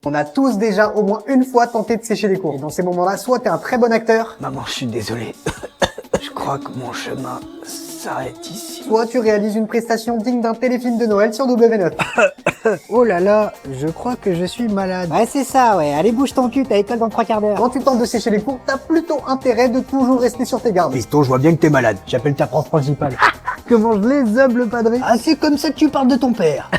On a tous déjà au moins une fois tenté de sécher les cours. Et dans ces moments-là, soit t'es un très bon acteur. Maman, je suis désolé. Je crois que mon chemin s'arrête ici. Soit tu réalises une prestation digne d'un téléfilm de Noël sur W9. Oh là là, je crois que je suis malade. Ouais, c'est ça, ouais. Allez, bouge ton cul, t'as école dans 3 quarts d'heure. Quand tu tentes de sécher les cours, t'as plutôt intérêt de toujours rester sur tes gardes. Fiston, je vois bien que t'es malade. J'appelle ta prof principale. Comment je les aime, le padré. Ah, c'est comme ça que tu parles de ton père.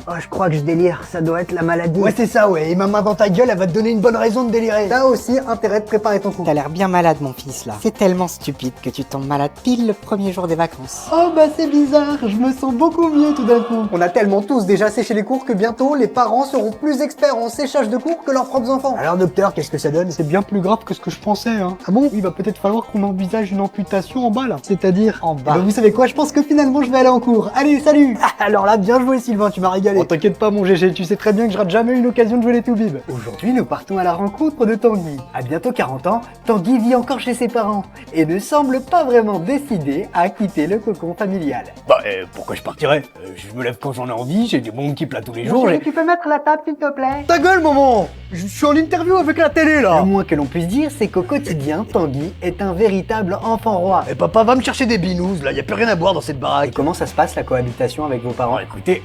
Oh, je crois que je délire. Ça doit être la maladie. Ouais, c'est ça, ouais. Et ma main dans ta gueule, elle va te donner une bonne raison de délirer. T'as aussi intérêt de préparer ton cours. T'as l'air bien malade, mon fils, là. C'est tellement stupide que tu tombes malade pile le premier jour des vacances. Oh bah c'est bizarre, je me sens beaucoup mieux tout d'un coup. On a tellement tous déjà séché les cours que bientôt les parents seront plus experts en séchage de cours que leurs propres enfants. Alors, docteur, qu'est-ce que ça donne? C'est bien plus grave que ce que je pensais, hein. Ah bon? Il va peut-être falloir qu'on envisage une amputation en bas, là. C'est-à-dire En bas. Bah vous savez quoi, je pense que finalement je vais aller en cours. Allez, salut. Alors là, bien joué, Sylvain, tu m'as régalé. Oh, t'inquiète pas, mon GG, tu sais très bien que je rate jamais une occasion de jouer les Toubib. Aujourd'hui, nous partons à la rencontre de Tanguy. À bientôt 40 ans, Tanguy vit encore chez ses parents et ne semble pas vraiment décidé à quitter le cocon familial. Bah, pourquoi je partirais? Je me lève quand j'en ai envie, j'ai des bons petits plats tous les jours. Tu peux mettre la table s'il te plaît? Ta gueule, maman! Je suis en interview avec la télé, là! Le moins que l'on puisse dire, c'est qu'au quotidien, Tanguy est un véritable enfant roi. Et papa va me chercher des binous, là, y a plus rien à boire dans cette Et baraque. comment ça se passe la cohabitation avec vos parents? Bon, écoutez,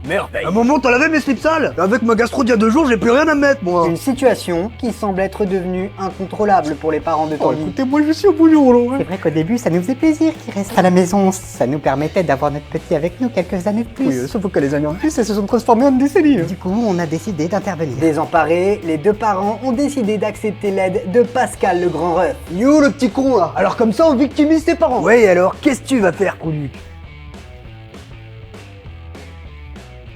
merveille. À un moment, t'en lavais mes slips sales? Avec ma gastro d'il y a 2 jours, j'ai plus rien à mettre, moi. Une situation qui semble être devenue incontrôlable pour les parents de Oh, Tanguy. écoutez, moi, je suis au bouillon, là. C'est vrai qu'au début, ça nous faisait plaisir qu'il reste à la maison. Ça nous permettait d'avoir notre petit avec nous quelques années de plus. Oui, sauf que les années en plus, elles se sont transformées en décennies. Du coup, on a décidé d'intervenir. Désemparés, les deux parents ont décidé d'accepter l'aide de Pascal le grand ref. Yo, le petit con, là. Alors comme ça, on victimise tes parents. Ouais, alors, qu'est-ce que tu vas faire, Coluc?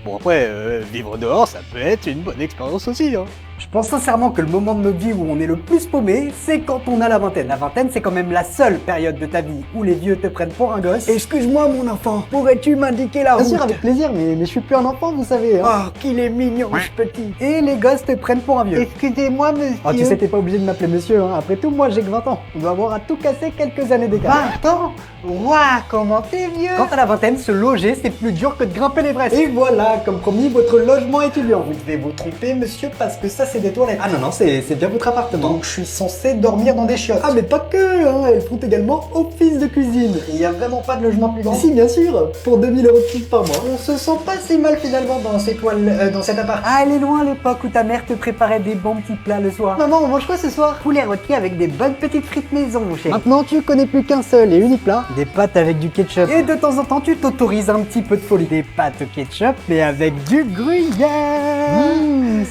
Bon, après, vivre dehors, ça peut être une bonne expérience aussi, hein. Je pense sincèrement que le moment de notre vie où on est le plus paumé, c'est quand on a la vingtaine. La vingtaine, c'est quand même la seule période de ta vie où les vieux te prennent pour un gosse. Excuse-moi, mon enfant, pourrais-tu m'indiquer la route? Bien sûr, avec plaisir, mais je suis plus un enfant, vous savez. Hein. Oh, qu'il est mignon, ce petit. Et les gosses te prennent pour un vieux. Excusez-moi, monsieur. Oh, tu sais, t'es pas obligé de m'appeler monsieur, hein. Après tout, moi j'ai que 20 ans. On doit avoir à tout casser quelques années d'écart. 20 ans? Ouah, comment t'es vieux? Quant à la vingtaine, se loger, c'est plus dur que de grimper l'Everest. Et voilà, comme promis, votre logement étudiant. Vous devez vous tromper, monsieur, parce que ça, c'est des toilettes. Ah non, c'est bien votre appartement. Donc, je suis censé dormir dans des chiottes. Ah, mais pas que, hein. Elles font également office de cuisine. Il y a vraiment pas de logement plus grand. Si, bien sûr, pour 2000 € de plus par mois. On se sent pas si mal finalement dans dans cet appart. Ah, elle est loin l'époque où ta mère te préparait des bons petits plats le soir. Maman, on mange quoi ce soir? Poulet rôti avec des bonnes petites frites maison, mon chéri. Maintenant, tu connais plus qu'un seul et unique plat. Des pâtes avec du ketchup. Et de temps en temps, tu t'autorises un petit peu de folie. Des pâtes au ketchup, mais avec du gruyère.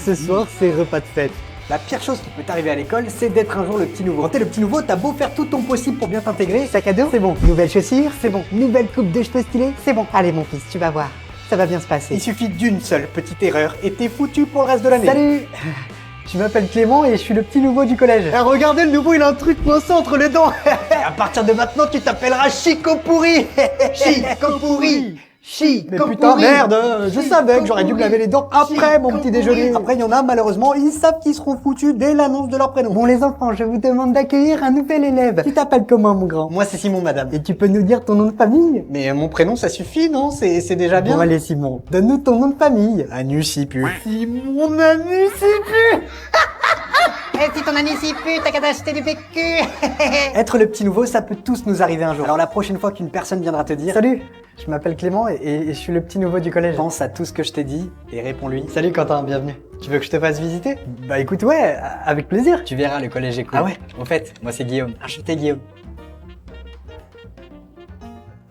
Ce soir, c'est repas de fête. La pire chose qui peut t'arriver à l'école, c'est d'être un jour le petit nouveau. Quand t'es le petit nouveau, t'as beau faire tout ton possible pour bien t'intégrer. Sac à dos, c'est bon. Nouvelles chaussures, c'est bon. Nouvelle coupe de cheveux stylée, c'est bon. Allez, mon fils, tu vas voir. Ça va bien se passer. Il suffit d'une seule petite erreur et t'es foutu pour le reste de l'année. Salut. Je m'appelle Clément et je suis le petit nouveau du collège. Eh, regardez, le nouveau, il a un truc coincé entre les dents. À partir de maintenant, tu t'appelleras Chico Pourri. Chico Pourri. Mais putain, merde, je savais que j'aurais dû me laver les dents après mon petit déjeuner. Après, il y en a, malheureusement, ils savent qu'ils seront foutus dès l'annonce de leur prénom. Bon, les enfants, je vous demande d'accueillir un nouvel élève. Tu t'appelles comment, mon grand? Moi, c'est Simon, madame. Et tu peux nous dire ton nom de famille? Mais mon prénom, ça suffit, non? C'est déjà bien. Bon, allez, Simon. Donne-nous ton nom de famille. Anusipu. Simon Anusipu. Eh, si ton ami s'y pue, t'as qu'à t'acheter du PQ. Être le petit nouveau, ça peut tous nous arriver un jour. Alors la prochaine fois qu'une personne viendra te dire « Salut, je m'appelle Clément et je suis le petit nouveau du collège. » Pense à tout ce que je t'ai dit et réponds-lui « Salut Quentin, bienvenue. Tu veux que je te fasse visiter ?» Bah écoute, ouais, avec plaisir. Tu verras, le collège est cool. Ah ouais? En fait, moi c'est Guillaume. Enchanté Guillaume.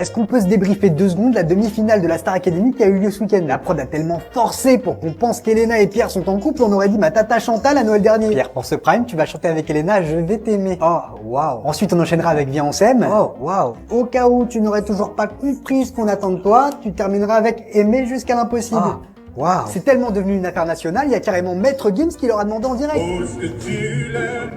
Est-ce qu'on peut se débriefer 2 secondes la demi-finale de la Star Academy qui a eu lieu ce week-end? La prod a tellement forcé pour qu'on pense qu'Elena et Pierre sont en couple, on aurait dit ma tata Chantal à Noël dernier. Pierre, pour ce prime, tu vas chanter avec Elena, je vais t'aimer. Oh, waouh. Ensuite, on enchaînera avec Viens on s'aime. Oh, waouh. Au cas où tu n'aurais toujours pas compris ce qu'on attend de toi, tu termineras avec Aimer jusqu'à l'impossible. Ah. Waouh. C'est tellement devenu une affaire nationale, il y a carrément Maître Gims qui leur a demandé en direct.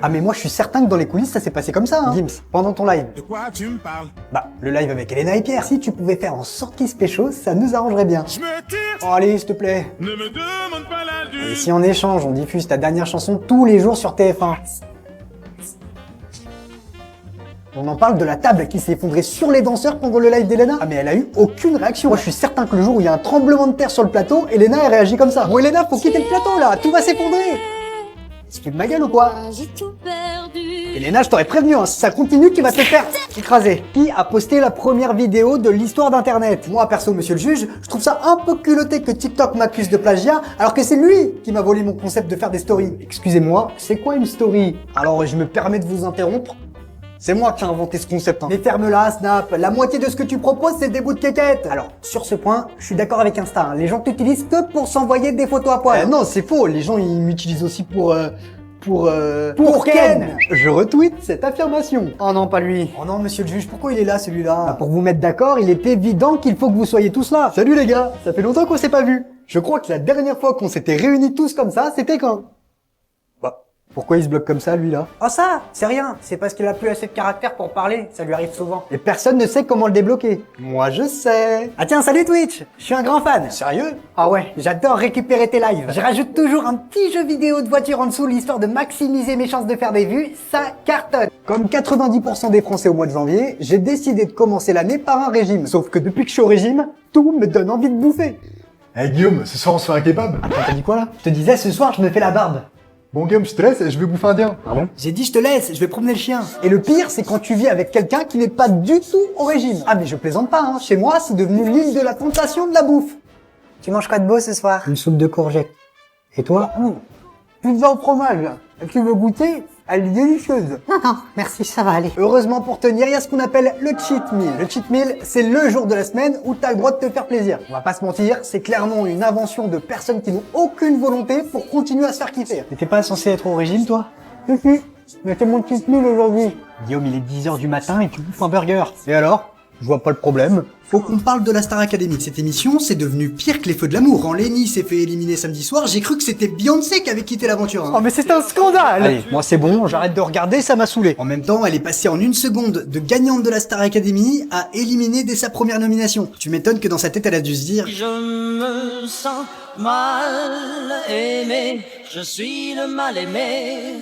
Ah mais moi je suis certain que dans les coulisses ça s'est passé comme ça, hein. Gims, pendant ton live. De quoi tu me parles? Bah, le live avec Elena et Pierre. Si tu pouvais faire en sorte qu'ils se pécho, ça nous arrangerait bien. Je me tire! Oh allez, s'il te plaît. Ne me demande pas la Et due! si en échange, on diffuse ta dernière chanson tous les jours sur TF1? On en parle de la table qui s'est effondrée sur les danseurs pendant le live d'Elena. Ah mais elle a eu aucune réaction. Moi je suis certain que le jour où il y a un tremblement de terre sur le plateau, Elena elle réagit comme ça. Bon Elena, faut quitter le plateau là, tout va s'effondrer. Tu fais de ma gueule ou quoi? J'ai tout perdu. Elena, je t'aurais prévenu, hein, si ça continue, tu vas te faire écraser. Qui a posté la première vidéo de l'histoire d'internet? Moi perso, monsieur le juge, je trouve ça un peu culotté que TikTok m'accuse de plagiat, alors que c'est lui qui m'a volé mon concept de faire des stories. Excusez-moi, c'est quoi une story? Alors je me permets de vous interrompre. C'est moi qui ai inventé ce concept. Hein. Mais ferme-la, Snap. La moitié de ce que tu proposes, c'est des bouts de quéquette. Alors, sur ce point, je suis d'accord avec Insta. Hein. Les gens t'utilisent que pour s'envoyer des photos à poil. Non, c'est faux. Les gens, ils m'utilisent aussi pour Ken. Je retweet cette affirmation. Oh non, pas lui. Oh non, monsieur le juge, pourquoi il est là, celui-là? Bah, pour vous mettre d'accord, il est évident qu'il faut que vous soyez tous là. Salut les gars, ça fait longtemps qu'on s'est pas vus. Je crois que la dernière fois qu'on s'était réunis tous comme ça, c'était quand? Pourquoi il se bloque comme ça, lui, là? Oh ça, c'est rien. C'est parce qu'il a plus assez de caractère pour parler. Ça lui arrive souvent. Et personne ne sait comment le débloquer. Moi, je sais. Ah tiens, salut Twitch. Je suis un grand fan. Sérieux? Ah ouais, j'adore récupérer tes lives. Je rajoute toujours un petit jeu vidéo de voiture en dessous, l'histoire de maximiser mes chances de faire des vues. Ça cartonne. Comme 90% des Français au mois de janvier, j'ai décidé de commencer l'année par un régime. Sauf que depuis que je suis au régime, tout me donne envie de bouffer. Eh Guillaume, ce soir on se fait un kebab. Attends, t'as dit quoi là? Je te disais, ce soir, je me fais la barbe. Bon Guillaume, je te laisse, je vais bouffer indien. Pardon? J'ai dit je te laisse, je vais promener le chien. Et le pire, c'est quand tu vis avec quelqu'un qui n'est pas du tout au régime. Ah mais je plaisante pas, hein. Chez moi, c'est devenu l'île de la tentation de la bouffe. Tu manges quoi de beau ce soir? Une soupe de courgettes. Et toi? Pizza au fromage. Tu veux goûter? Elle est délicieuse. Non, merci, ça va aller. Heureusement pour tenir, il y a ce qu'on appelle le cheat meal. Le cheat meal, c'est le jour de la semaine où t'as le droit de te faire plaisir. On va pas se mentir, c'est clairement une invention de personnes qui n'ont aucune volonté pour continuer à se faire kiffer. Mais t'es pas censé être au régime, toi? Si, mais c'est mon cheat meal aujourd'hui. Guillaume, il est 10h du matin et tu bouffes un burger. Et alors? Je vois pas le problème. Faut qu'on parle de la Star Academy. Cette émission, c'est devenu pire que les Feux de l'amour. Quand Lenny s'est fait éliminer samedi soir, j'ai cru que c'était Beyoncé qui avait quitté l'aventure. Hein. Oh mais c'est un scandale! Allez, moi c'est bon, j'arrête de regarder, ça m'a saoulé. En même temps, elle est passée en une seconde de gagnante de la Star Academy à éliminer dès sa première nomination. Tu m'étonnes que dans sa tête, elle a dû se dire... Je me sens mal aimé, je suis le mal aimé.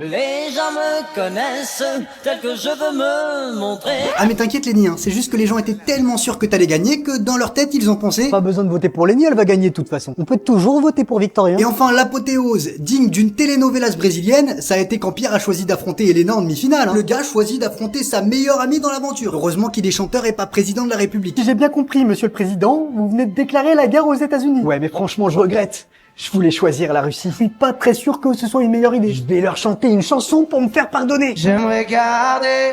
Les gens me connaissent tel que je veux me montrer. Ah mais t'inquiète Lenny, hein, c'est juste que les gens étaient tellement sûrs que t'allais gagner que dans leur tête ils ont pensé... Pas besoin de voter pour Lenny, elle va gagner de toute façon. On peut toujours voter pour Victorien. Et enfin l'apothéose, digne d'une telenovelas brésilienne, ça a été quand Pierre a choisi d'affronter Elena en demi-finale. Hein. Le gars choisit d'affronter sa meilleure amie dans l'aventure. Heureusement qu'il est chanteur et pas président de la République. Si j'ai bien compris, monsieur le président, vous venez de déclarer la guerre aux États-Unis. Ouais mais franchement je regrette. Je voulais choisir la Russie. Je suis pas très sûr que ce soit une meilleure idée. Je vais leur chanter une chanson pour me faire pardonner. J'aimerais garder.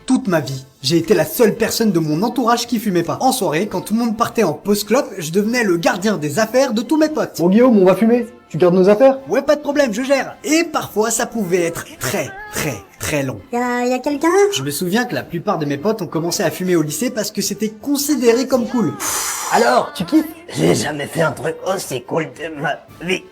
Toute ma vie, j'ai été la seule personne de mon entourage qui fumait pas. En soirée, quand tout le monde partait en pause clope, je devenais le gardien des affaires de tous mes potes. Bon Guillaume, on va fumer. Tu gardes nos affaires? Ouais, pas de problème, je gère. Et parfois, ça pouvait être très long. Y a quelqu'un? Je me souviens que la plupart de mes potes ont commencé à fumer au lycée parce que c'était considéré comme cool. Alors, tu kiffes? J'ai jamais fait un truc aussi cool de ma vie.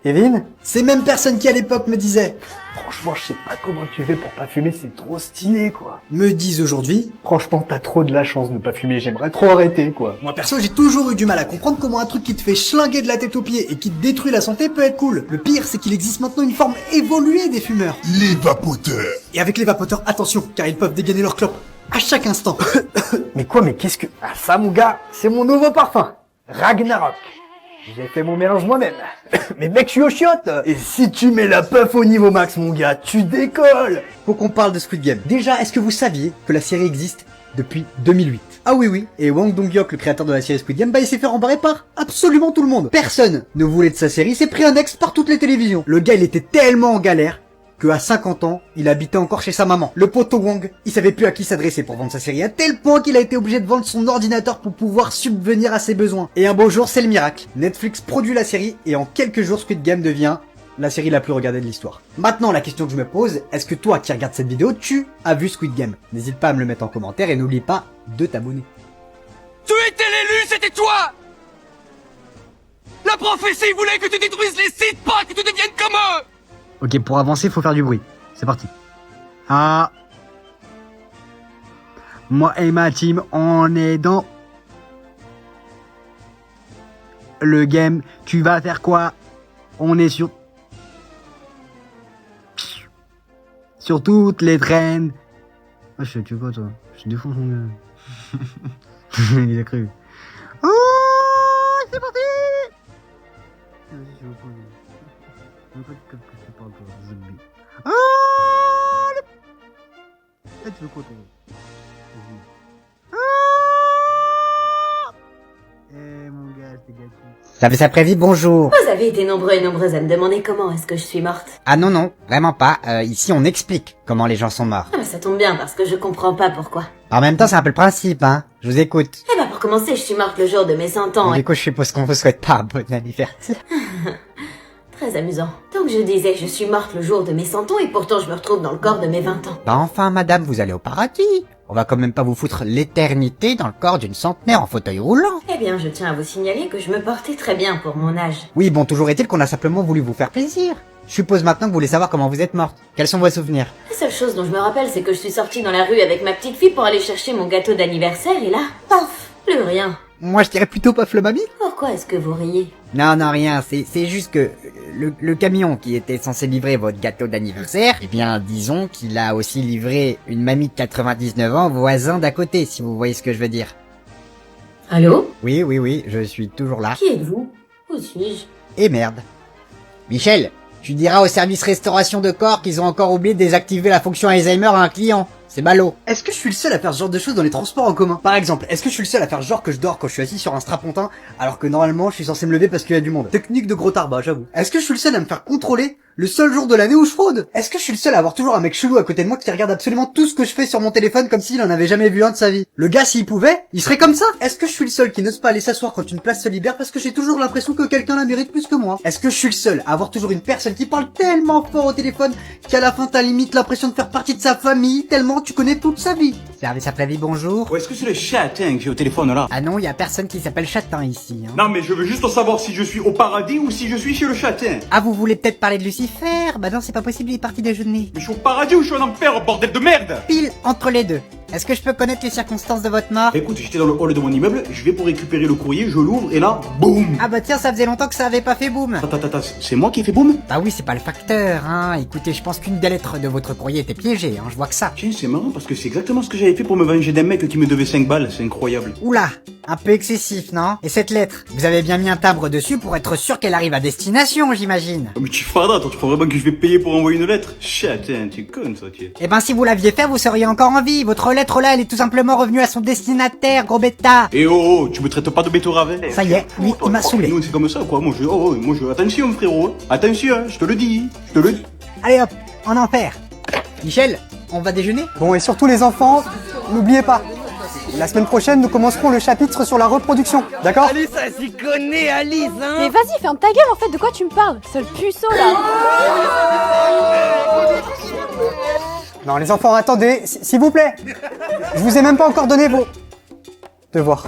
Kevin? Ces mêmes personnes qui à l'époque me disaient Franchement, je sais pas comment tu fais pour pas fumer, c'est trop stylé, quoi. me disent aujourd'hui Franchement, t'as trop de la chance de ne pas fumer, j'aimerais trop arrêter, quoi. moi perso j'ai toujours eu du mal à comprendre comment un truc qui te fait schlinguer de la tête aux pieds et qui te détruit la santé peut être cool. Le pire c'est qu'il existe maintenant une forme évoluée des fumeurs. Les vapoteurs. Et avec les vapoteurs, attention, car ils peuvent dégainer leur clope à chaque instant. Mais quoi, mais qu'est-ce que... Ah ça, mon gars, c'est mon nouveau parfum. Ragnarok. J'ai fait mon mélange moi-même. Mais mec, je suis au chiottes. Et si tu mets la puff au niveau max, mon gars, tu décolles. Faut qu'on parle de Squid Game. Déjà, est-ce que vous saviez que la série existe depuis 2008? Ah oui, et Hwang Dong-hyuk, le créateur de la série Squid Game, bah il s'est fait rembarrer par absolument tout le monde. Personne ne voulait de sa série, s'est pris un ex par toutes les télévisions. Le gars, il était tellement en galère que à 50 ans, il habitait encore chez sa maman. Le poteau Wang, il savait plus à qui s'adresser pour vendre sa série, à tel point qu'il a été obligé de vendre son ordinateur pour pouvoir subvenir à ses besoins. Et un beau jour, c'est le miracle. Netflix produit la série et en quelques jours, Squid Game devient la série la plus regardée de l'histoire. Maintenant, la question que je me pose, est-ce que toi qui regardes cette vidéo, tu as vu Squid Game? N'hésite pas à me le mettre en commentaire et n'oublie pas de t'abonner. Tu étais l'élu, c'était toi. La prophétie voulait que tu détruises les sites, pas que tu deviennes comme eux. Ok, pour avancer, faut faire du bruit. C'est parti. Ah. Moi et ma team, on est dans le game. Tu vas faire quoi? On est sur sur toutes les traînes. Ah, je tu quoi, toi? Je défonce mon gars. Il a cru. Oh, c'est parti! Vas-y, je veux pas. Je veux pas que tu parles, toi, zombie. Ah, le... tu veux quoi, toi? Eh, mon gars, je t'ai gâté. J'avais ça prévu, bonjour. Vous avez été nombreux et nombreuses à me demander comment est-ce que je suis morte. Ah non, non, vraiment pas. Ici, on explique comment les gens sont morts. Ah bah ça tombe bien parce que je comprends pas pourquoi. En même temps, c'est un peu le principe, hein. Je vous écoute. Eh bah pour commencer, je suis morte le jour de mes 100 ans. Du coup, je suppose qu'on vous souhaite pas un bon anniversaire. Très amusant. Donc je disais, je suis morte le jour de mes 100 ans et pourtant je me retrouve dans le corps de mes 20 ans. Bah enfin, madame, vous allez au paradis. On va quand même pas vous foutre l'éternité dans le corps d'une centenaire en fauteuil roulant. Eh bien, je tiens à vous signaler que je me portais très bien pour mon âge. Oui, bon, toujours est-il qu'on a simplement voulu vous faire plaisir. Je suppose maintenant que vous voulez savoir comment vous êtes morte. Quels sont vos souvenirs? La seule chose dont je me rappelle, c'est que je suis sortie dans la rue avec ma petite fille pour aller chercher mon gâteau d'anniversaire et là, paf, plus rien. Moi, je dirais plutôt paf le mamie. Pourquoi est-ce que vous riez? Non, non, rien, c'est juste que le camion qui était censé livrer votre gâteau d'anniversaire, eh bien, disons qu'il a aussi livré une mamie de 99 ans voisin d'à côté, si vous voyez ce que je veux dire. Allô? Oui, je suis toujours là. Qui êtes-vous? Où suis-je? Et merde. Michel, tu diras au service restauration de corps qu'ils ont encore oublié de désactiver la fonction Alzheimer à un client. C'est ballot. Est-ce que je suis le seul à faire ce genre de choses dans les transports en commun? Par exemple, est-ce que je suis le seul à faire genre que je dors quand je suis assis sur un strapontin alors que normalement je suis censé me lever parce qu'il y a du monde? Technique de gros tarbat, j'avoue. Est-ce que je suis le seul à me faire contrôler le seul jour de l'année où je fraude? Est-ce que je suis le seul à avoir toujours un mec chelou à côté de moi qui regarde absolument tout ce que je fais sur mon téléphone comme s'il en avait jamais vu un de sa vie? Le gars, s'il pouvait, il serait comme ça. Est-ce que je suis le seul qui n'ose pas aller s'asseoir quand une place se libère parce que j'ai toujours l'impression que quelqu'un la mérite plus que moi? Est-ce que je suis le seul à avoir toujours une personne qui parle tellement fort au téléphone qu'à la fin t'as limite l'impression de faire partie de sa famille tellement tu connais toute sa vie? Service après vie, bonjour. Ou est-ce que c'est le chatin que j'ai au téléphone là? Ah non, y a personne qui s'appelle Chatin ici. Hein. Non mais je veux juste savoir si je suis au paradis ou si je suis chez le chatin. Ah, vous voulez peut-être parler de Lucifer? Bah non, c'est pas possible, il est parti déjeuner. Mais je suis au paradis ou je suis en enfer, bordel de merde! Pile entre les deux. Est-ce que je peux connaître les circonstances de votre mort? Écoute, j'étais dans le hall de mon immeuble, je vais pour récupérer le courrier, je l'ouvre et là, boum! Ah bah tiens, ça faisait longtemps que ça avait pas fait boum. Attends, c'est moi qui ai fait boum? Bah oui, c'est pas le facteur, hein. Écoutez, je pense qu'une des lettres de votre courrier était piégée, hein, je vois que ça. Tiens, c'est marrant parce que c'est exactement ce que j'avais fait pour me venger d'un mec qui me devait 5 balles, c'est incroyable. Oula, un peu excessif, non? Et cette lettre, vous avez bien mis un timbre dessus pour être sûr qu'elle arrive à destination, j'imagine. Oh, mais tu fardas, toi, tu crois vraiment que je vais payer pour envoyer une lettre? Chatin, tu es con ça, tu es. Eh ben si vous l'aviez fait, vous seriez encore en vie. Votre lettre là, elle est tout simplement revenue à son destinataire, gros bêta. Eh oh, tu me traites pas de béto ravet? Ça y est, lui, il m'a saoulé. Nous, c'est comme ça, quoi. Moi, attention, frérot. Attention, je te le dis. Allez hop, en enfer. Michel, on va déjeuner? Bon, et surtout les enfants, n'oubliez pas, la semaine prochaine, nous commencerons le chapitre sur la reproduction, d'accord? Alice, elle s'y connaît, Alice, hein. Mais vas-y, ferme ta gueule en fait, de quoi tu me parles? Seul puceau là. Non, les enfants, attendez, s'il vous plaît. Je vous ai même pas encore donné vos devoirs.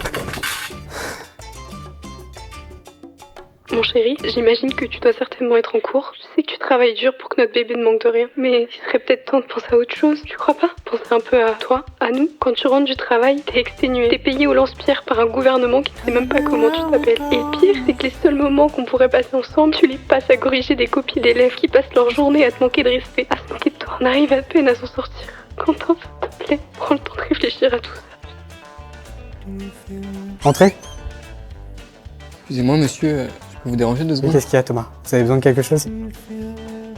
Mon chéri, j'imagine que tu dois certainement être en cours. Je sais que tu travailles dur pour que notre bébé ne manque de rien. Mais il serait peut-être temps de penser à autre chose, tu crois pas? Penser un peu à toi, à nous. Quand tu rentres du travail, t'es exténué. T'es payé au lance-pierre par un gouvernement qui ne sait même pas comment tu t'appelles. Et le pire, c'est que les seuls moments qu'on pourrait passer ensemble, tu les passes à corriger des copies d'élèves qui passent leur journée à te manquer de respect, à se moquer de toi. On arrive à peine à s'en sortir. Quentin, s'il te plaît, prends le temps de réfléchir à tout ça. Entrez. Excusez-moi monsieur, je peux vous déranger 2 secondes? Qu'est-ce qu'il y a, Thomas? Vous avez besoin de quelque chose?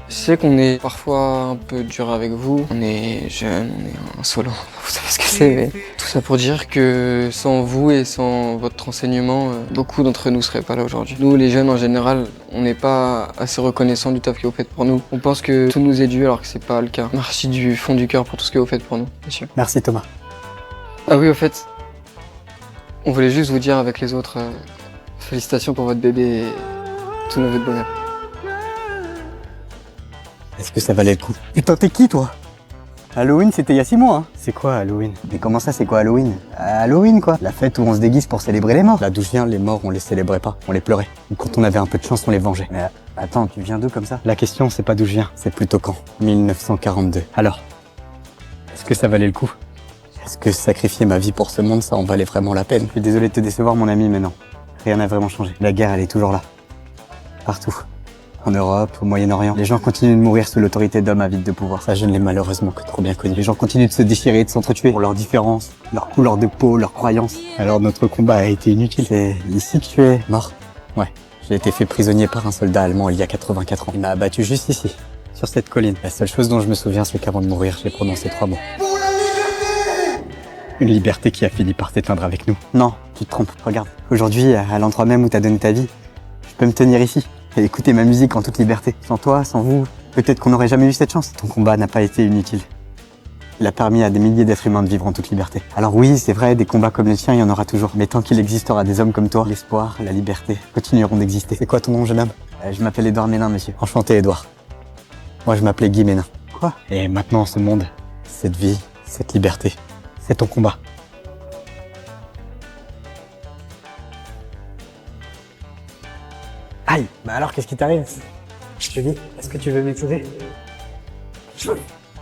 Je sais qu'on est parfois un peu dur avec vous, on est jeunes, on est insolents, vous savez ce que c'est, mais tout ça pour dire que sans vous et sans votre enseignement, beaucoup d'entre nous seraient pas là aujourd'hui. Nous les jeunes en général, on n'est pas assez reconnaissants du taf que vous faites pour nous. On pense que tout nous est dû alors que c'est pas le cas. Merci du fond du cœur pour tout ce que vous faites pour nous, monsieur. Merci, Thomas. Ah oui, au fait, on voulait juste vous dire avec les autres, félicitations pour votre bébé et tout nos vœux de bonheur. Est-ce que ça valait le coup? Putain, t'es qui, toi? Halloween, c'était il y a 6 mois, hein. C'est quoi, Halloween? Mais comment ça, c'est quoi, Halloween? Halloween, quoi. La fête où on se déguise pour célébrer les morts. Là d'où je viens, les morts, on les célébrait pas. On les pleurait. Ou quand on avait un peu de chance, on les vengeait. Mais attends, tu viens d'où comme ça? La question, c'est pas d'où je viens. C'est plutôt quand? 1942. Alors, est-ce que ça valait le coup? Est-ce que sacrifier ma vie pour ce monde, ça en valait vraiment la peine? Je suis désolé de te décevoir, mon ami, mais non. Rien n'a vraiment changé. La guerre, elle est toujours là. Partout. En Europe, au Moyen-Orient, les gens continuent de mourir sous l'autorité d'hommes avides de pouvoir. Ça, je ne l'ai malheureusement que trop bien connu. Les gens continuent de se déchirer et de s'entretuer pour leurs différences, leur couleur de peau, leurs croyances. Alors notre combat a été inutile. C'est ici que tu es mort. Ouais. J'ai été fait prisonnier par un soldat allemand il y a 84 ans. Il m'a abattu juste ici, sur cette colline. La seule chose dont je me souviens, c'est qu'avant de mourir, j'ai prononcé 3 mots. Pour la liberté! Une liberté qui a fini par s'éteindre avec nous. Non, tu te trompes. Regarde. Aujourd'hui, à l'endroit même où t'as donné ta vie, je peux me tenir ici et écouter ma musique en toute liberté. Sans toi, sans vous, peut-être qu'on n'aurait jamais eu cette chance. Ton combat n'a pas été inutile. Il a permis à des milliers d'êtres humains de vivre en toute liberté. Alors oui, c'est vrai, des combats comme le tien, il y en aura toujours. Mais tant qu'il existera des hommes comme toi, l'espoir, la liberté continueront d'exister. C'est quoi ton nom, jeune homme? Je m'appelle Édouard Ménin, monsieur. Enchanté, Édouard. Moi, je m'appelais Guy Ménin. Quoi? Et maintenant, ce monde, cette vie, cette liberté, c'est ton combat. Aïe, bah alors qu'est-ce qui t'arrive? Je te dis, est-ce que tu veux m'épouser?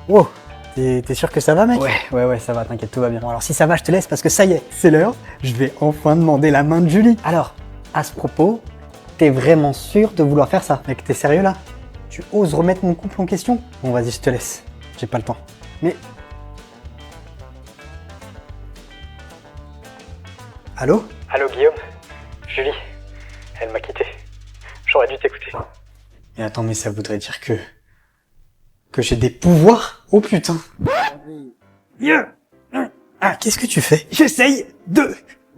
Wow, t'es sûr que ça va, mec? Ouais, ça va, t'inquiète, tout va bien. Bon, alors si ça va, je te laisse parce que ça y est, c'est l'heure. Je vais enfin demander la main de Julie. Alors, à ce propos, t'es vraiment sûr de vouloir faire ça? Mec, t'es sérieux là? Tu oses remettre mon couple en question? Bon, vas-y, je te laisse. J'ai pas le temps. Mais... Allô? Allô, Guillaume? Julie, elle m'a quitté. J'aurais dû t'écouter. Mais attends, mais ça voudrait dire que j'ai des pouvoirs? Oh putain. Ah, qu'est-ce que tu fais? J'essaye de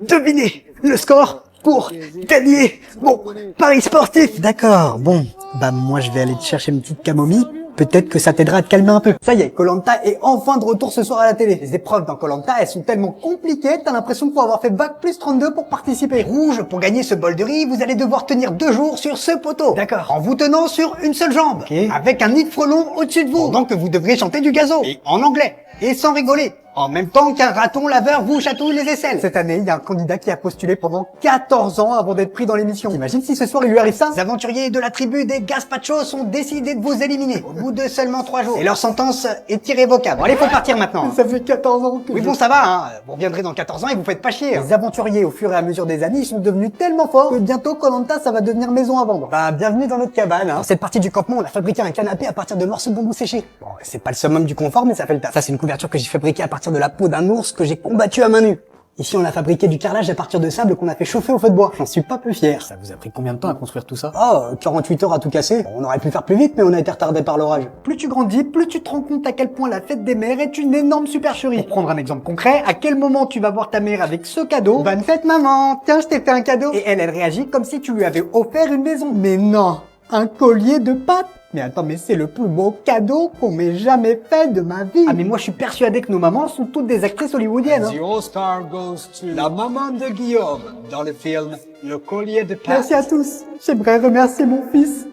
deviner le score pour gagner mon pari sportif. D'accord, bon. Bah moi je vais aller te chercher une petite camomille. Peut-être que ça t'aidera à te calmer un peu. Ça y est, Koh-Lanta est enfin de retour ce soir à la télé. Les épreuves dans Koh-Lanta, elles sont tellement compliquées, t'as l'impression qu'il faut avoir fait bac plus 32 pour participer. Rouge, pour gagner ce bol de riz, vous allez devoir tenir 2 jours sur ce poteau. D'accord. En vous tenant sur une seule jambe. Ok. Avec un nid de frelon au-dessus de vous. Pendant que vous devrez chanter du gazo. Et en anglais. Et sans rigoler. En même temps qu'un raton laveur vous chatouille les aisselles. Cette année, il y a un candidat qui a postulé pendant 14 ans avant d'être pris dans l'émission. T'imagines si ce soir il lui arrive ça? Les aventuriers de la tribu des Gaspachos ont décidé de vous éliminer au bout de seulement 3 jours. Et leur sentence est irrévocable. Bon, allez, faut partir maintenant. Ça fait 14 ans que... Oui, bon, ça va, hein. Vous reviendrez dans 14 ans et vous faites pas chier. Les aventuriers, au fur et à mesure des années, ils sont devenus tellement forts que bientôt Koh-Lanta, ça va devenir maison à vendre. Bah, bienvenue dans notre cabane, hein. Dans cette partie du campement, on a fabriqué un canapé à partir de morceaux de bambou séchés. Bon, c'est pas le summum du confort, mais ça fait le taf. Ça, c'est une couverture que j'ai fabriquée à partir de la peau d'un ours que j'ai combattu à main nue. Ici, on a fabriqué du carrelage à partir de sable qu'on a fait chauffer au feu de bois. J'en suis pas peu fier. Ça vous a pris combien de temps à construire tout ça? Oh, 48 heures à tout casser. Bon, on aurait pu faire plus vite, mais on a été retardé par l'orage. Plus tu grandis, plus tu te rends compte à quel point la fête des mères est une énorme supercherie. Pour prendre un exemple concret, à quel moment tu vas voir ta mère avec ce cadeau? Bonne fête, maman. Tiens, je t'ai fait un cadeau. Et elle réagit comme si tu lui avais offert une maison. Mais non, un collier de pâtes. Mais attends, mais c'est le plus beau cadeau qu'on m'ait jamais fait de ma vie. Ah mais moi je suis persuadé que nos mamans sont toutes des actrices hollywoodiennes. The All-Star goes to la maman de Guillaume dans le film Le collier de pâtes. Merci à tous. J'aimerais remercier mon fils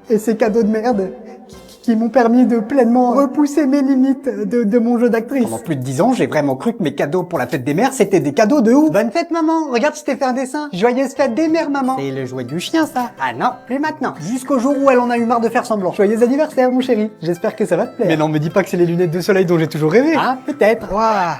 et ses cadeaux de merde qui m'ont permis de pleinement repousser mes limites de mon jeu d'actrice. Pendant plus de 10 ans, j'ai vraiment cru que mes cadeaux pour la fête des mères, c'était des cadeaux de ouf. Bonne fête, maman. Regarde, je t'ai fait un dessin. Joyeuse fête des mères, maman. C'est le jouet du chien, ça. Ah non, plus maintenant. Jusqu'au jour où elle en a eu marre de faire semblant. Joyeux anniversaire, mon chéri. J'espère que ça va te plaire. Mais non, me dis pas que c'est les lunettes de soleil dont j'ai toujours rêvé. Ah, peut-être. Waouh.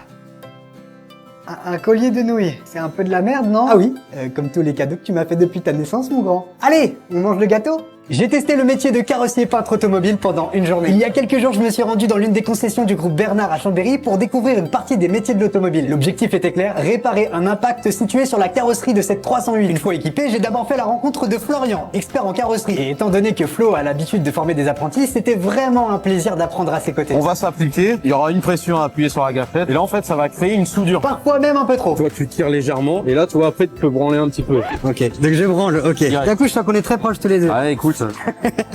Un collier de nouilles. C'est un peu de la merde, non? Ah oui, comme tous les cadeaux que tu m'as fait depuis ta naissance, mon grand. Allez, on mange le gâteau? J'ai testé le métier de carrossier peintre automobile pendant une journée. Il y a quelques jours, je me suis rendu dans l'une des concessions du groupe Bernard à Chambéry pour découvrir une partie des métiers de l'automobile. L'objectif était clair, réparer un impact situé sur la carrosserie de cette 308. Une fois équipé, j'ai d'abord fait la rencontre de Florian, expert en carrosserie. Et étant donné que Flo a l'habitude de former des apprentis, c'était vraiment un plaisir d'apprendre à ses côtés. On va s'appliquer, il y aura une pression à appuyer sur la gâchette, et là en fait ça va créer une soudure. Parfois même un peu trop. Tu vois, tu tires légèrement, et là tu vois après tu peux branler un petit peu. Ok, donc je branle, ok. D'un coup je sens qu'on est très proches tous les deux. Ouais, écoute.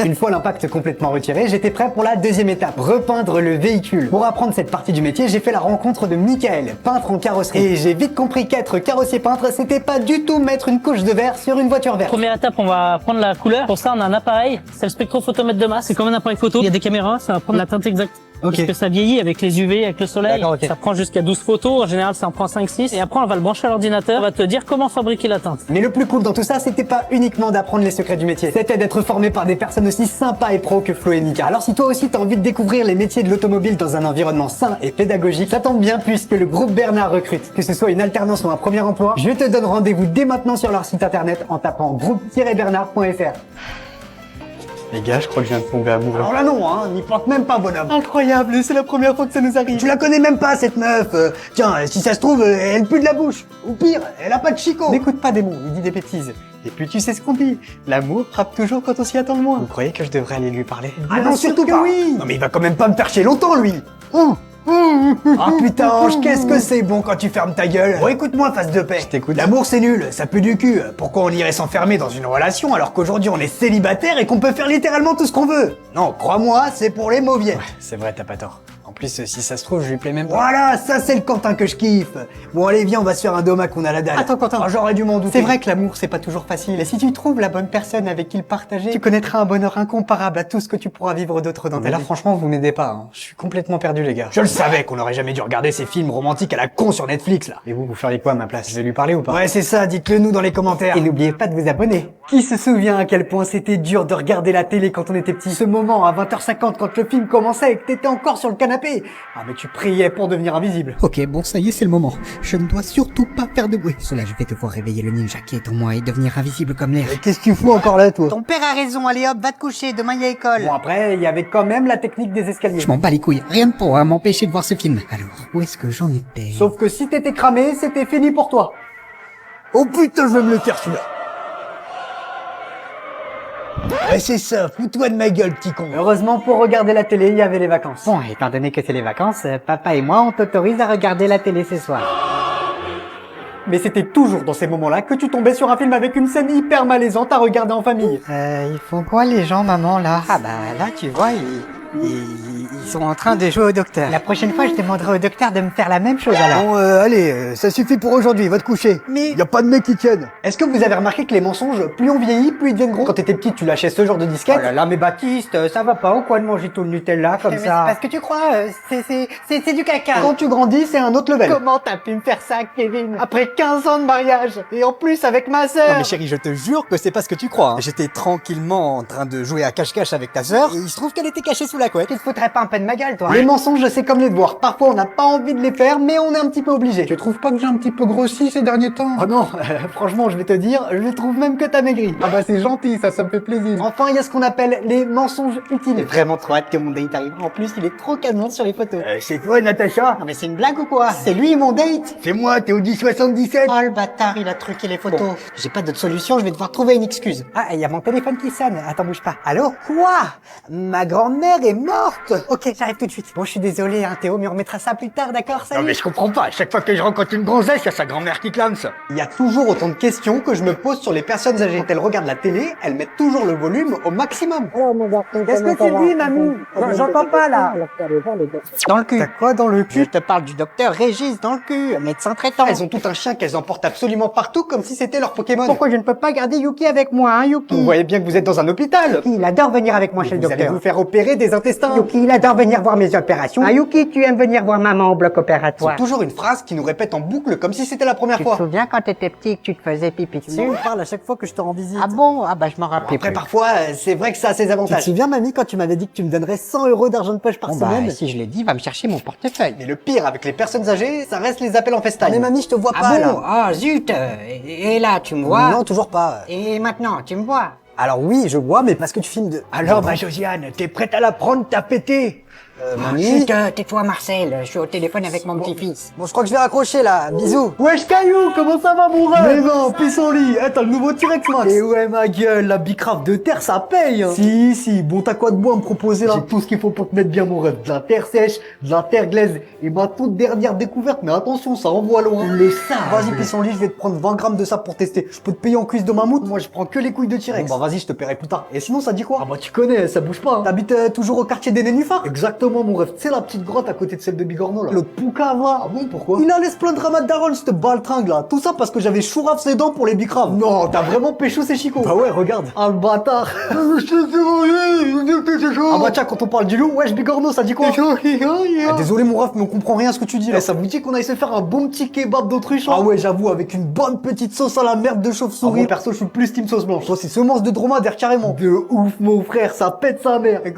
Une fois l'impact complètement retiré, j'étais prêt pour la deuxième étape, repeindre le véhicule. Pour apprendre cette partie du métier, j'ai fait la rencontre de Michael, peintre en carrosserie. Et j'ai vite compris qu'être carrossier peintre, c'était pas du tout mettre une couche de verre sur une voiture verte. Première étape, on va prendre la couleur. Pour ça, on a un appareil, c'est le spectrophotomètre de masse. C'est comme un appareil photo. Il y a des caméras, ça va prendre la teinte exacte. Parce que ça vieillit avec les UV, avec le soleil. Ça prend jusqu'à 12 photos. En général, ça en prend 5-6. Et après, on va le brancher à l'ordinateur. On va te dire comment fabriquer la teinte. Mais le plus cool dans tout ça, c'était pas uniquement d'apprendre les secrets du métier. C'était d'être formé par des personnes aussi sympas et pros que Flo et Mika. Alors si toi aussi t'as envie de découvrir les métiers de l'automobile dans un environnement sain et pédagogique, ça tombe bien puisque le groupe Bernard recrute. Que ce soit une alternance ou un premier emploi, je te donne rendez-vous dès maintenant sur leur site internet en tapant groupe-bernard.fr. Les gars, je crois que je viens de tomber amoureux. Alors là non, hein, n'y pense même pas, bonhomme. Incroyable, c'est la première fois que ça nous arrive. Tu la connais même pas, cette meuf. Tiens, si ça se trouve, elle pue de la bouche. Ou pire, elle a pas de chicot. N'écoute pas Démon, il dit des bêtises. Et puis tu sais ce qu'on dit, l'amour frappe toujours quand on s'y attend le moins. Vous croyez que je devrais aller lui parler? Ah non, surtout pas. Oui. Non mais il va quand même pas me faire chier longtemps, lui. Ah putain, Ange, qu'est-ce que c'est bon quand tu fermes ta gueule. Bon, écoute-moi, face de paix. Je t'écoute. L'amour c'est nul, ça pue du cul. Pourquoi on irait s'enfermer dans une relation alors qu'aujourd'hui on est célibataire et qu'on peut faire littéralement tout ce qu'on veut? Non, crois-moi, c'est pour les mauvais. Ouais, c'est vrai, t'as pas tort. En plus, si ça se trouve, je lui plais même pas. Voilà, ça c'est le Quentin que je kiffe. Bon allez, viens, on va se faire un domac qu'on a la dalle. Attends, Quentin. Oh, j'aurais dû m'en douter. C'est vrai que l'amour, c'est pas toujours facile. Et si tu trouves la bonne personne avec qui le partager, tu connaîtras un bonheur incomparable à tout ce que tu pourras vivre d'autre dans ta vie. Là, franchement, vous m'aidez pas. Hein. Je suis complètement perdu, les gars. Je le savais qu'on aurait jamais dû regarder ces films romantiques à la con sur Netflix, là. Et vous feriez quoi à ma place? Je vais lui parler ou pas? Ouais, c'est ça, dites-le nous dans les commentaires. Et n'oubliez pas de vous abonner. Qui se souvient à quel point c'était dur de regarder la télé quand on était petit? Ce moment à 20h50 quand le film commençait et que t'étais encore sur le canapé. Ah mais tu priais pour devenir invisible. Ok, bon, ça y est, c'est le moment. Je ne dois surtout pas faire de bruit. Cela, je vais devoir réveiller le ninja qui est en moi et devenir invisible comme l'air. Et qu'est-ce que tu fous encore là, toi? Ton père a raison, allez hop, va te coucher, demain il y a école. Bon après, il y avait quand même la technique des escaliers. Je m'en bats les couilles, rien ne pourra m'empêcher de voir ce film. Alors, où est-ce que j'en étais? Sauf que si t'étais cramé, c'était fini pour toi. Oh putain, je vais me le faire celui-là. Ouais, c'est ça, fous-toi de ma gueule, petit con. Heureusement, pour regarder la télé, il y avait les vacances. Bon, étant donné que c'est les vacances, papa et moi, on t'autorise à regarder la télé ce soir. Mais c'était toujours dans ces moments-là que tu tombais sur un film avec une scène hyper malaisante à regarder en famille. Ils font quoi les gens, maman, là? Ah bah là, tu vois, ils sont en train de jouer au docteur. La prochaine fois, je demanderai au docteur de me faire la même chose alors. Bon, allez, ça suffit pour aujourd'hui, va te coucher. Mais... y a pas de mec qui tienne. Est-ce que vous avez remarqué que les mensonges, plus on vieillit, plus ils deviennent gros? Quand t'étais petite, tu lâchais ce genre de disquette. Oh là là, mais Baptiste, ça va pas ou quoi de manger tout le Nutella comme ça? Parce que tu crois, c'est du caca. Quand tu grandis, c'est un autre level. Comment t'as pu me faire ça, Kevin? Après 15 ans de mariage, et en plus avec ma sœur. Non mais chérie, je te jure que c'est pas ce que tu crois. Hein. J'étais tranquillement en train de jouer à cache-cache avec ta sœur, et il se trouve qu'elle était cachée sous la couette. Tu te foutrais pas un peu de ma gueule, toi? Les mensonges, c'est comme les devoirs. Parfois, on n'a pas envie de les faire, mais on est un petit peu obligé. Tu trouves pas que j'ai un petit peu grossi ces derniers temps? Oh non, franchement, je vais te dire, je trouve même que t'as maigri. Ah bah c'est gentil, ça me fait plaisir. Enfin, il y a ce qu'on appelle les mensonges utiles. J'ai vraiment trop hâte que mon date arrive. En plus, il est trop canon sur les photos. C'est toi, Natacha? Non mais c'est une blague ou quoi? C'est lui mon date? C'est moi, t'es au 1077. Oh le bâtard, il a truqué les photos. Bon. J'ai pas d'autre solution, je vais devoir trouver une excuse. Ah, il y a mon téléphone qui sonne. Attends, bouge pas. Allô? Quoi? Ma grand-mère est morte. Ok, j'arrive tout de suite. Bon, je suis désolé, hein, Théo, mais on remettra ça plus tard, d'accord? Non mais je comprends pas, à chaque fois que je rencontre une gonzesse, y a sa grand-mère qui clame ça. Il y a toujours autant de questions que je me pose sur les personnes âgées. Quand elles regardent la télé, elles mettent toujours le volume au maximum. Qu'est-ce que c'est lui, mamie? J'entends pas, là. Dans le cul. T'as quoi dans le cul? Je te parle du docteur Régis dans le cul, médecin traitant. Elles ont tout un chien qu'elles emportent absolument partout comme si c'était leur Pokémon. Pourquoi je ne peux pas garder Yuki avec moi, hein, Yuki? Vous voyez bien que vous êtes dans un hôpital. Yuki, il adore venir avec moi chez le docteur. Vous allez vous faire opérer des intestins. Yuki, il adore venir voir mes opérations. Ah, Yuki, tu aimes venir voir maman au bloc opératoire. C'est toujours une phrase qui nous répète en boucle comme si c'était la première fois. Tu te souviens quand t'étais petit que tu te faisais pipi dessus? Tu m'en parles à chaque fois que je te rends visite. Ah bon? Ah bah je m'en rappelle. Après, parfois, c'est vrai que ça a ses avantages. Tu te souviens, mamie, quand tu m'avais dit que tu me donnerais 100 € d'argent de poche par semaine? Bah, si je l'ai dit, va me chercher mon portefeuille. Mais le pire avec les personnes âgées, ça reste les appels en FaceTime. Mais mamie, je te vois pas, bon? là. Ah zut. Et là, tu me vois? Non, toujours pas. Et maintenant, tu me vois? Alors oui, je vois, mais parce que tu filmes de... Alors ma Josiane, t'es prête à la prendre, t'as pété? Mamie? Chut, tais-toi Marcel, je suis au téléphone avec mon petit-fils. Bon, je crois que je vais raccrocher là, bisous. Wesh Caillou, comment ça va mon rêve? Mais non, pis son lit, t'as le nouveau T-Rex Max. Et ouais ma gueule, la bicrave de terre ça paye hein. Si, bon t'as quoi de bon à me proposer là? J'ai tout ce qu'il faut pour te mettre bien mon rêve. De la terre sèche, de la terre glaise et ma toute dernière découverte, mais attention ça envoie loin. Les sables. Vas-y pis son lit, je vais te prendre 20 grammes de ça pour tester. Je peux te payer en cuisse de mammouth, moi je prends que les couilles de T-Rex. Bon bah vas-y, je te paierai plus tard. Et sinon ça dit quoi? Ah bah tu connais, ça bouge pas hein. T'habites toujours au quartier des Nénuphars? Exactement mon rêve, c'est la petite grotte à côté de celle de Bigorneau là. L'autre Poucava. Ah bon, pourquoi? Il allait se plaindre à Daron, cette baltringue là. Tout ça parce que j'avais chourave ses dents pour les bicraves. Non, t'as vraiment pécho ses chicots. Bah ouais, regarde. Ah le bâtard. Ah bah tiens, quand on parle du loup, wesh Bigorneau, ça dit quoi? Désolé mon ref, mais on comprend rien à ce que tu dis là. Ça vous dit qu'on aille se faire un bon petit kebab d'autruche? Ah ouais, j'avoue, avec une bonne petite sauce à la merde de chauve-souris. Moi perso, je suis plus team sauce blanche. Toi c'est semence de dromadaire carrément. De ouf mon frère, ça pète sa mère. Mais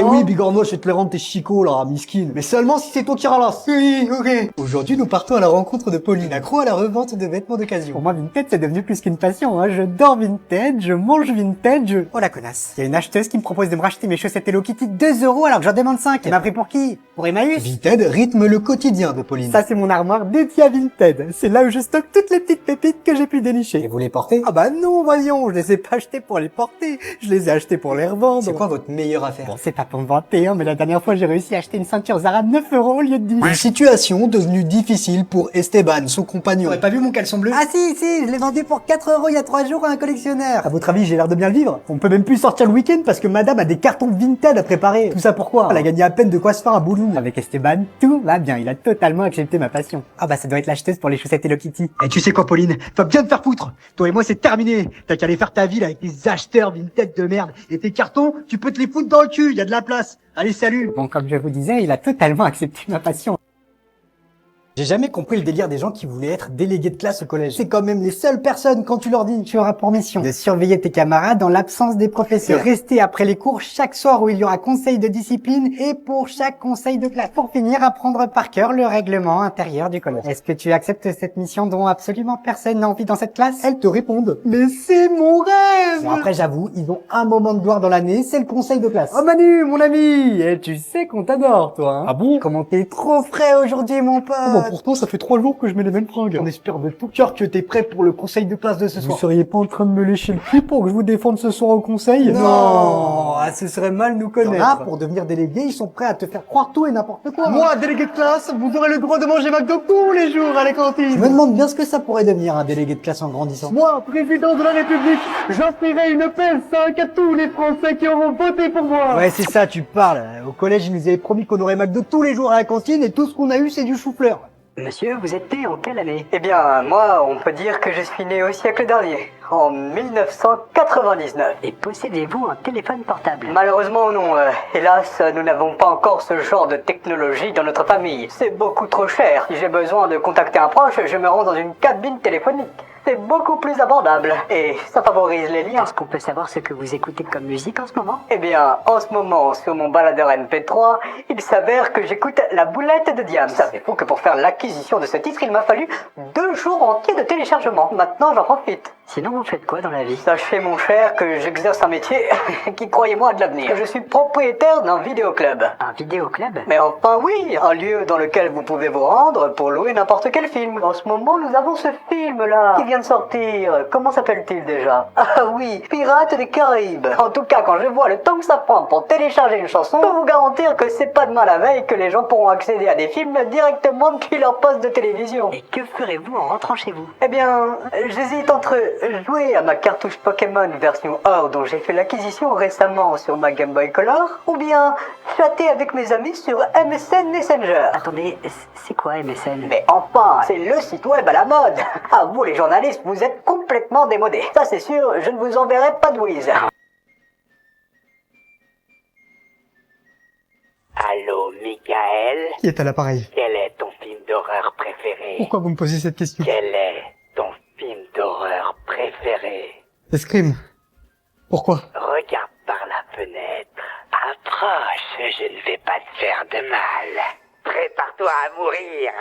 oui Bigorneau, moi je vais te les rendre tes chicots là, miskin. Mais seulement si c'est toi qui ralasse. Oui, ok. Aujourd'hui nous partons à la rencontre de Pauline, accro à la revente de vêtements d'occasion. Pour moi, vintage, c'est devenu plus qu'une passion, hein. Je dors vintage, je mange vintage. Oh la connasse. Il y a une acheteuse qui me propose de me racheter mes chaussettes Hello Kitty 2 € alors que j'en demande 5. Elle m'a pris pour qui? Pour Emmaüs? Vinted rythme le quotidien de Pauline. Ça, c'est mon armoire dédiée à Vinted. C'est là où je stocke toutes les petites pépites que j'ai pu dénicher. Et vous les portez? Ah bah non, voyons, je les ai pas achetées pour les porter. Je les ai achetées pour les revendre. C'est quoi votre meilleure affaire? Bon, c'est pas pour me vanter, hein, mais la dernière fois, j'ai réussi à acheter une ceinture Zara 9 € au lieu de 10. Une situation devenue difficile pour Esteban, son compagnon. T'aurais pas vu mon caleçon bleu? Ah si, je l'ai vendu pour 4 € il y a 3 jours à un collectionneur. À votre avis, j'ai l'air de bien le vivre? On peut même plus sortir le week-end parce que madame a des cartons Vinted à préparer. Tout ça pourquoi? Elle a gagné à peine de quoi se faire un boulot. Avec Esteban, tout va bien, il a totalement accepté ma passion. Ah bah ça doit être l'acheteuse pour les chaussettes Hello Kitty. Et tu sais quoi Pauline? Va bien te faire foutre. Toi et moi c'est terminé. T'as qu'à aller faire ta ville avec les acheteurs Vinted de merde. Et tes cartons, tu peux te les foutre dans le cul, y a de la place. Allez salut. Bon, comme je vous disais, il a totalement accepté ma passion. J'ai jamais compris le délire des gens qui voulaient être délégués de classe au collège. C'est quand même les seules personnes quand tu leur dis. Tu auras pour mission de surveiller tes camarades en l'absence des professeurs. De rester après les cours chaque soir où il y aura conseil de discipline et pour chaque conseil de classe. Pour finir, apprendre par cœur le règlement intérieur du collège. Est-ce que tu acceptes cette mission dont absolument personne n'a envie dans cette classe? Elles te répondent. Mais c'est mon rêve! Bon, après, j'avoue, ils ont un moment de gloire dans l'année, c'est le conseil de classe. Oh Manu, mon ami! Et tu sais qu'on t'adore, toi, hein? Ah bon? Comment t'es trop frais aujourd'hui, mon pote? Oh, bon, pourtant, ça fait 3 jours que je mets les mêmes fringues. On espère de tout cœur que t'es prêt pour le conseil de classe de ce soir. Vous seriez pas en train de me lécher le cul pour que je vous défende ce soir au conseil? Non, ah, ce serait mal nous connaître. Ah, pour devenir délégué, ils sont prêts à te faire croire tout et n'importe quoi. Moi, délégué de classe, vous aurez le droit de manger McDo tous les jours à la cantine. Je me demande bien ce que ça pourrait devenir un délégué de classe en grandissant. Moi, président de la République, j'offrirai une PS5 à tous les Français qui auront voté pour moi. Ouais, c'est ça, tu parles. Au collège, ils nous avaient promis qu'on aurait McDo tous les jours à la cantine et tout ce qu'on a eu, c'est du chou-fleur. Monsieur, vous êtes né en quelle année? Eh bien, moi, on peut dire que je suis né au siècle dernier, en 1999. Et possédez-vous un téléphone portable? Malheureusement, non. Hélas, nous n'avons pas encore ce genre de technologie dans notre famille. C'est beaucoup trop cher. Si j'ai besoin de contacter un proche, je me rends dans une cabine téléphonique. C'est beaucoup plus abordable et ça favorise les liens. Est-ce qu'on peut savoir ce que vous écoutez comme musique en ce moment? Eh bien, en ce moment, sur mon baladeur MP3, il s'avère que j'écoute La Boulette de Diams. Savez-vous que pour faire l'acquisition de ce titre, il m'a fallu 2 jours entiers de téléchargement. Maintenant, j'en profite. Sinon, vous faites quoi dans la vie? Sachez, mon cher, que j'exerce un métier qui, croyez-moi, a de l'avenir. Je suis propriétaire d'un vidéoclub. Un vidéoclub? Mais enfin, oui, un lieu dans lequel vous pouvez vous rendre pour louer n'importe quel film. En ce moment, nous avons ce film-là qui vient de sortir. Comment s'appelle-t-il déjà? Ah oui, Pirates des Caraïbes. En tout cas, quand je vois le temps que ça prend pour télécharger une chanson, je peux vous garantir que c'est pas demain la veille que les gens pourront accéder à des films directement depuis leur poste de télévision. Et que ferez-vous en rentrant chez vous? Eh bien, j'hésite entre jouer à ma cartouche Pokémon version Or dont j'ai fait l'acquisition récemment sur ma Game Boy Color, ou bien chatter avec mes amis sur MSN Messenger. Attendez, c'est quoi MSN? Mais enfin, c'est le site web à la mode. À vous les journalistes, vous êtes complètement démodés. Ça c'est sûr, je ne vous enverrai pas de Louise. Allô, Michael? Qui est à l'appareil? Quel est ton film d'horreur préféré? Pourquoi vous me posez cette question? Quel est ton film d'horreur préféré? Scream. Pourquoi? Regarde par la fenêtre. Approche, je ne vais pas te faire de mal. Prépare-toi à mourir.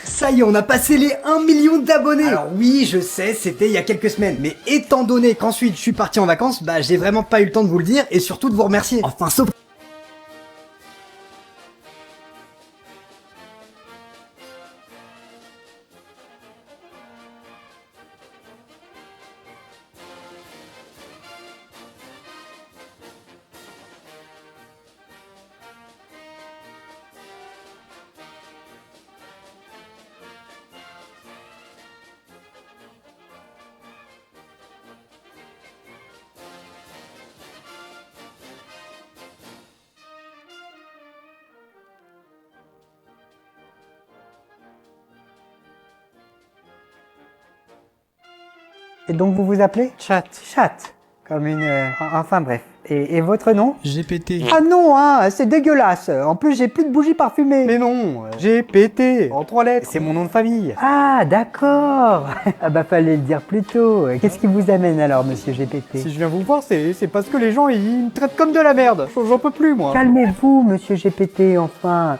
Ça y est, on a passé les 1 million d'abonnés. Alors oui, je sais, c'était il y a quelques semaines. Mais étant donné qu'ensuite je suis parti en vacances, bah j'ai vraiment pas eu le temps de vous le dire et surtout de vous remercier. Enfin, sauf... Et donc vous vous appelez Chat. Chat. Comme une... enfin bref. Et votre nom? GPT. Ah non, hein, c'est dégueulasse. En plus, j'ai plus de bougies parfumées. Mais non, GPT, en 3 lettres. C'est mon nom de famille. Ah, d'accord. Ah bah fallait le dire plus tôt. Qu'est-ce qui vous amène alors, monsieur GPT? Si je viens vous voir, c'est parce que les gens, ils me traitent comme de la merde. J'en peux plus, moi. Calmez-vous, monsieur GPT, enfin.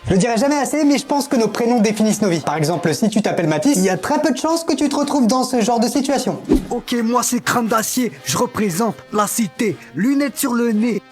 Je le dirai jamais assez, mais je pense que nos prénoms définissent nos vies. Par exemple, si tu t'appelles Mathis, il y a très peu de chances que tu te retrouves dans ce genre de situation. Ok, moi c'est Crâne d'Acier, je représente la cité, lunettes sur le nez.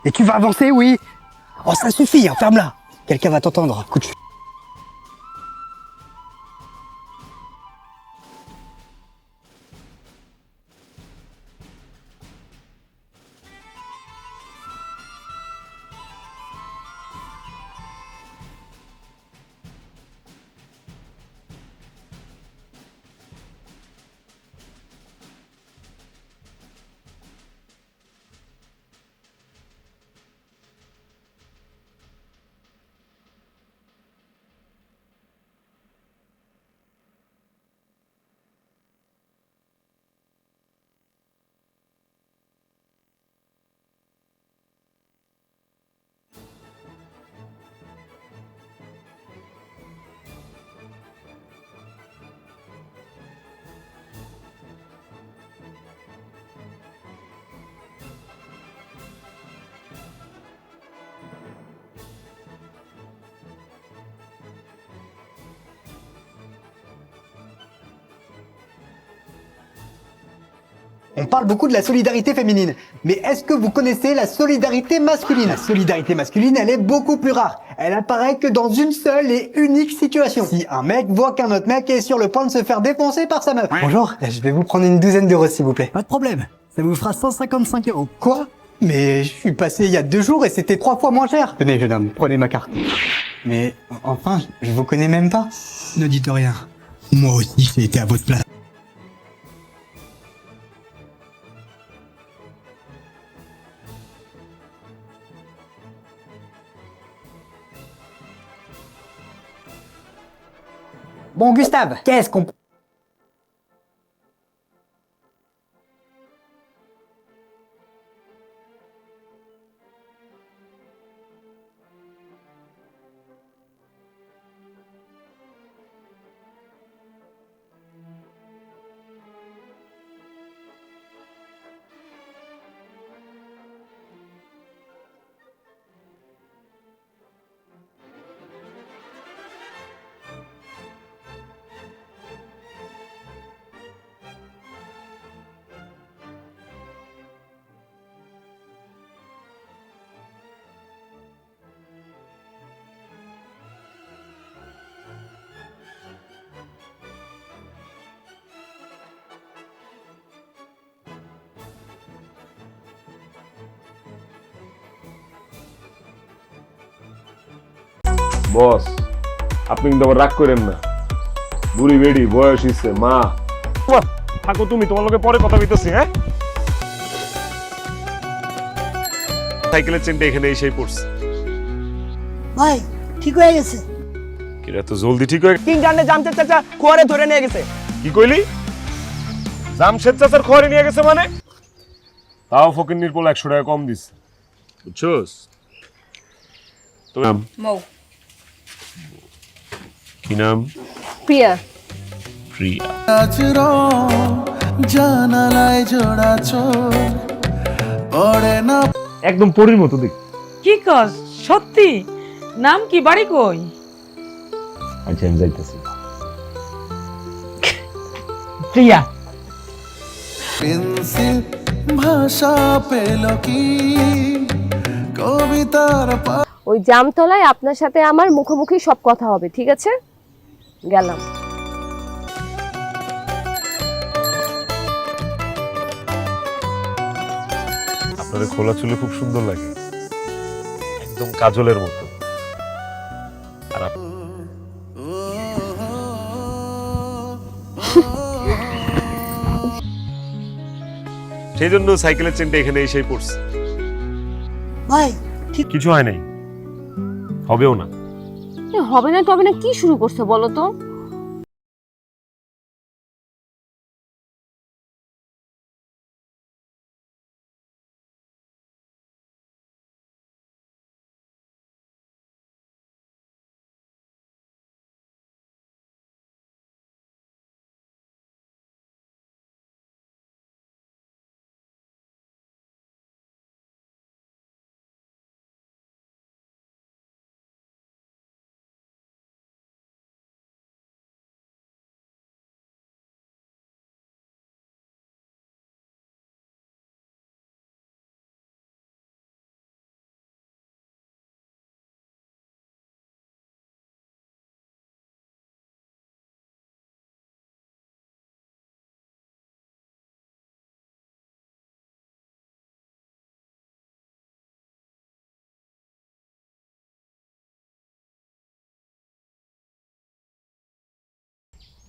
Et tu vas avancer, oui? Oh, ça suffit, hein, ferme-la. Quelqu'un va t'entendre. Coup de... On parle beaucoup de la solidarité féminine, mais est-ce que vous connaissez la solidarité masculine? La solidarité masculine, elle est beaucoup plus rare. Elle apparaît que dans une seule et unique situation. Si un mec voit qu'un autre mec est sur le point de se faire défoncer par sa meuf. Bonjour, je vais vous prendre une douzaine d'euros s'il vous plaît. Pas de problème, ça vous fera 155 €. Quoi? Mais je suis passé il y a 2 jours et c'était 3 fois moins cher. Tenez jeune homme, prenez ma carte. Mais enfin, je vous connais même pas. Ne dites rien. Moi aussi j'ai été à votre place. Bon, Gustave, qu'est-ce qu'on... বস আপনি কিন্তু আবার রাগ করেন না, বুড়ি বেড়ি বয়স হইছে, মা থাকো তুমি, তোমার লোকে পরে কথা বলতেছি। হ্যাঁ, সাইকেলের চেনটা এখানে এসেই পড়ছে। ভাই ঠিক হয়ে গেছে। কিরা তো জলদি ঠিক হয়ে কিং গান্ডে জামতে চাচা খোয়ারে ধরে নিয়ে গেছে। কি কইলি? জামশেদ চাচার খোয়ারে নিয়ে গেছে মানে? তাও ফকিন্নির পোলা 100 টাকা কম দিস, বুঝছস? তোর নাম? মৌ। কি নাম? প্রিয়া। প্রিয়া। জানালায় জোড়া চোখ পড়ে না। একদম পরীর মতো দেখ। কি কস সত্যি? নাম কি, বাড়ি কই? আচ্ছা আমি যাইতেছি। প্রিয়া। পেন্সিল ভাষা পেল কি কবিতার ওই জামতলায় আপনার সাথে আমার মুখোমুখি সব কথা হবে, ঠিক আছে? গেলাম। আপনাদের খোলা চুলে খুব সুন্দর লাগে, একদম কাজলের মতো। আর সেই জন্য সাইকেলের চেনটা এখানে এসেই পড়ছে। ভাই কিছু হয় নাই, হবেও না। হবে না তবে না কি শুরু করছে বলো তো?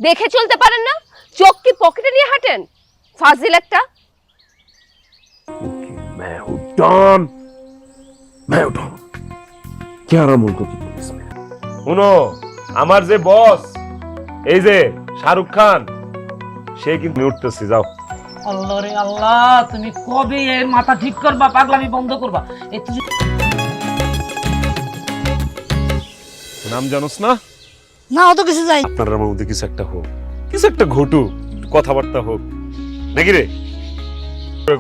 দেখে চলতে পারেন না? চোখ কি পকেটে নিয়ে হাঁটেন? ফাজিল একটা। डॉन मैं डॉन क्या रहा मुल्क की पुलिस में শুনো আমার যে বস এই যে শাহরুখ খান সে কিন্তু উঠতেছে যাও আল্লাহ রে আল্লাহ, তুমি কবে এর মাথা ঠিক করবা, পাগলামি বন্ধ করবা? নাম জানোস না? না অত কিছু যাই। আপনার মধ্যে কিছু একটা হোক, কিছু একটা ঘটুক, কথাবার্তা হোক নাকি রে?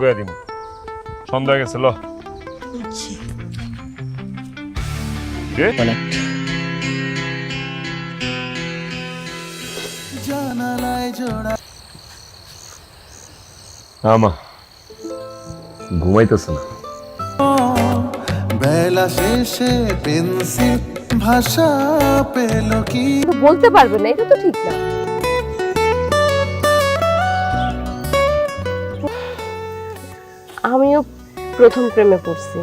কইয়া দিমু সন্ধ্যা হয়ে গেছে। ল জানালায় জোড়া আমা ঘুমাইতেছে না। বেলা শেষে পেন্সিল ভাষা পেল কি বলতে পারবে না, এটা তো ঠিক না। আমিও প্রথম প্রেমে পড়ছি।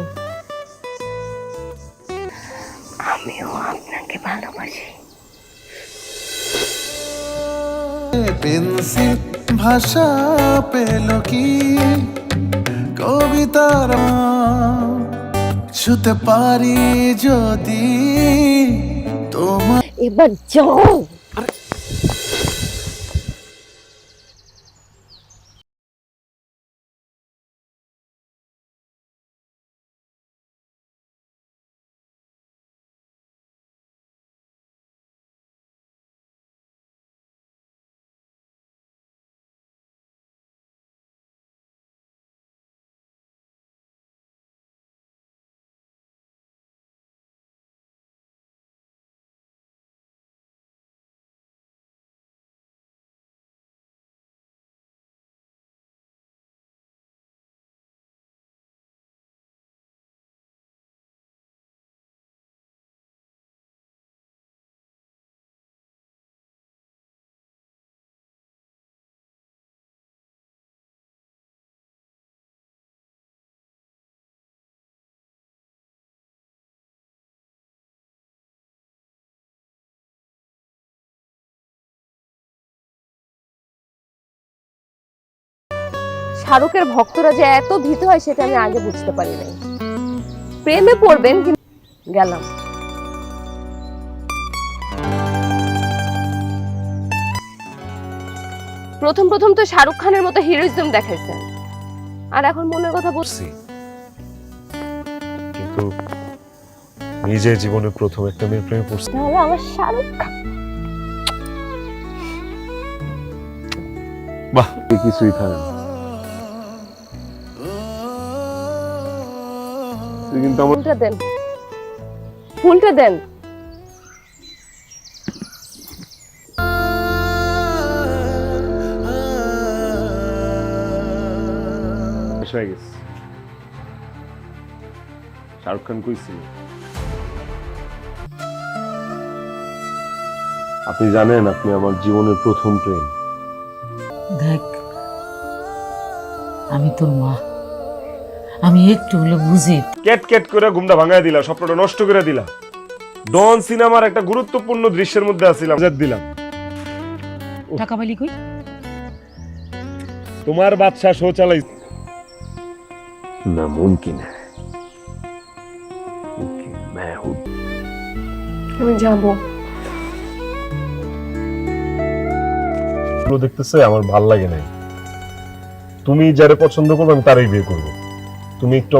আমিও আপনাকে ভালোবাসি। পেন্সিল ভাষা পেল কি কবিতার ছুতে পারি যদি তোমার। এবার যাও। শাহরুখের ভক্তরা যে এত ভীতু হয় সেটা আমি আগে বুঝতে পারি নাই। প্রেমে পড়বেন কিন্তু গেলাম। প্রথম প্রথম তো শাহরুখ খানের মতো হিরোইজম দেখাইছেন, আর এখন মনের কথা বলছি। কিন্তু নিজে জীবনে প্রথম একটা মেয়ের প্রেমে পড়ছি। তাহলে আমার শাহরুখ খান। বাহ, কিছুই থাকে না। কিন্তু আমার ফুলটা দেন, ফুলটা দেন। হয়ে গেছে। শাহরুখ খান কইছিল, আপনি জানেন আপনি আমার জীবনের প্রথম প্রেম। দেখ, আমি তোর মা, আমি একটু হলে বুঝি। কেট কেট করে ঘুমটা ভাঙায় দিলা, স্বপ্নটা নষ্ট করে দিলা। ডন সিনেমার একটা গুরুত্বপূর্ণ দৃশ্যের মধ্যে আছিলাম, দিলাম। টাকা পাইলি কই? তোমার বাদশা শো চালাই না, মুমকিন है, मैं हूं। আমি যাবো। দেখতেছে আমার ভাল লাগে নাই। তুমি যারে পছন্দ করবে আমি তারই বিয়ে করবো। তুমি একটু